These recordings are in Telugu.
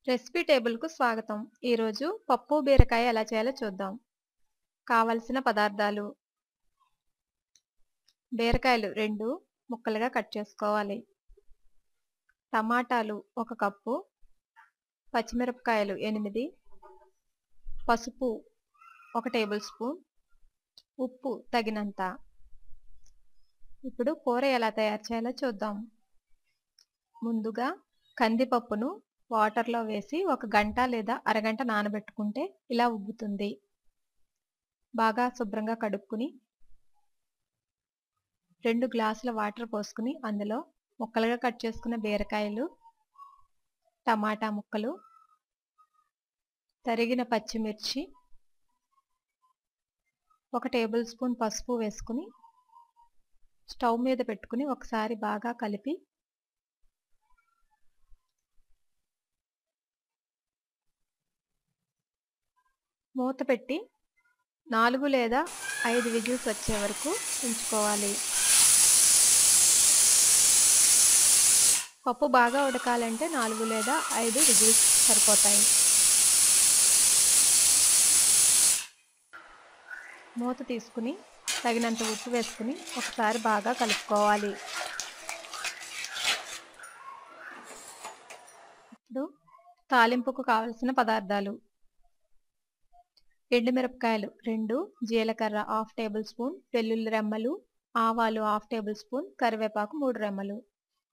రెసిపీ టేబుల్‌కు స్వాగతం. ఈరోజు పప్పు బీరకాయ ఎలా చేయాలో చూద్దాం. కావలసిన పదార్థాలు: బీరకాయలు 2 ముక్కలుగా కట్ చేసుకోవాలి. టమాటాలు 1 కప్పు, పచ్చిమిరపకాయలు 8, పసుపు 1 టేబుల్ స్పూన్, ఉప్పు తగినంత. ఇప్పుడు కూర ఎలా తయారు చేయాలో చూద్దాం. ముందుగా కందిపప్పును వాటర్‌లో వేసి 1 గంట లేదా అరగంట నానబెట్టుకుంటే ఇలా ఉబ్బుతుంది. బాగా శుభ్రంగా కడుక్కుని 2 గ్లాసుల వాటర్ పోసుకుని అందులో ముక్కలుగా కట్ చేసుకున్న బీరకాయలు, టమాటా ముక్కలు, తరిగిన పచ్చిమిర్చి, 1 టేబుల్ స్పూన్ పసుపు వేసుకుని స్టవ్ మీద పెట్టుకుని ఒకసారి బాగా కలిపి మూత పెట్టి 4 లేదా 5 విజిల్స్ వచ్చే వరకు ఉంచుకోవాలి. పప్పు బాగా ఉడకాలంటే 4 లేదా 5 విజిల్స్ సరిపోతాయి. మూత తీసుకుని తగినంత ఉప్పు వేసుకుని ఒకసారి బాగా కలుపుకోవాలి. ఇప్పుడు తాలింపుకు కావలసిన పదార్థాలు: ఎండుమిరపకాయలు 2, జీలకర్ర 1/2 టేబుల్ స్పూన్, వెల్లుల్లి రెమ్మలు, ఆవాలు 1/2 టేబుల్ స్పూన్, కరివేపాకు 3 రెమ్మలు.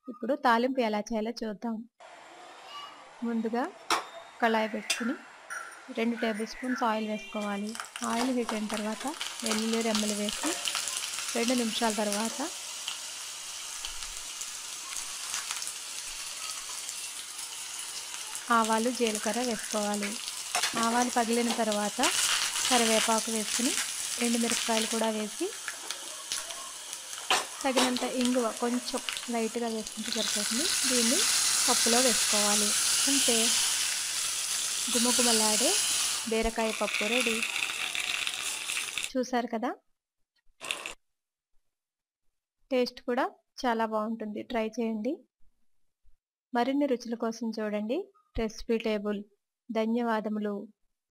ఇప్పుడు తాలింపు ఎలా చేయాలో చూద్దాం. ముందుగా కళాయి పెట్టుకుని 2 టేబుల్ స్పూన్స్ ఆయిల్ వేసుకోవాలి. ఆయిల్ హీట్ అయిన తర్వాత వెల్లుల్లి రెమ్మలు వేసి 2 నిమిషాల తర్వాత ఆవాలు, జీలకర్ర వేసుకోవాలి. ఆవాలు పగిలిన తర్వాత కరివేపాకు వేసుకుని ఎండుమిరపకాయలు కూడా వేసి తగినంత ఇంగువ కొంచెం లైట్గా వేసుకుంటే సరిపోతుంది. దీన్ని పప్పులో వేసుకోవాలి. అంతే, గుమగుమలాడే బీరకాయ పప్పు రెడీ. చూసారు కదా, టేస్ట్ కూడా చాలా బాగుంటుంది. ట్రై చేయండి. మరిన్ని రుచుల కోసం చూడండి రెసిపీ టేబుల్. ధన్యవాదములు.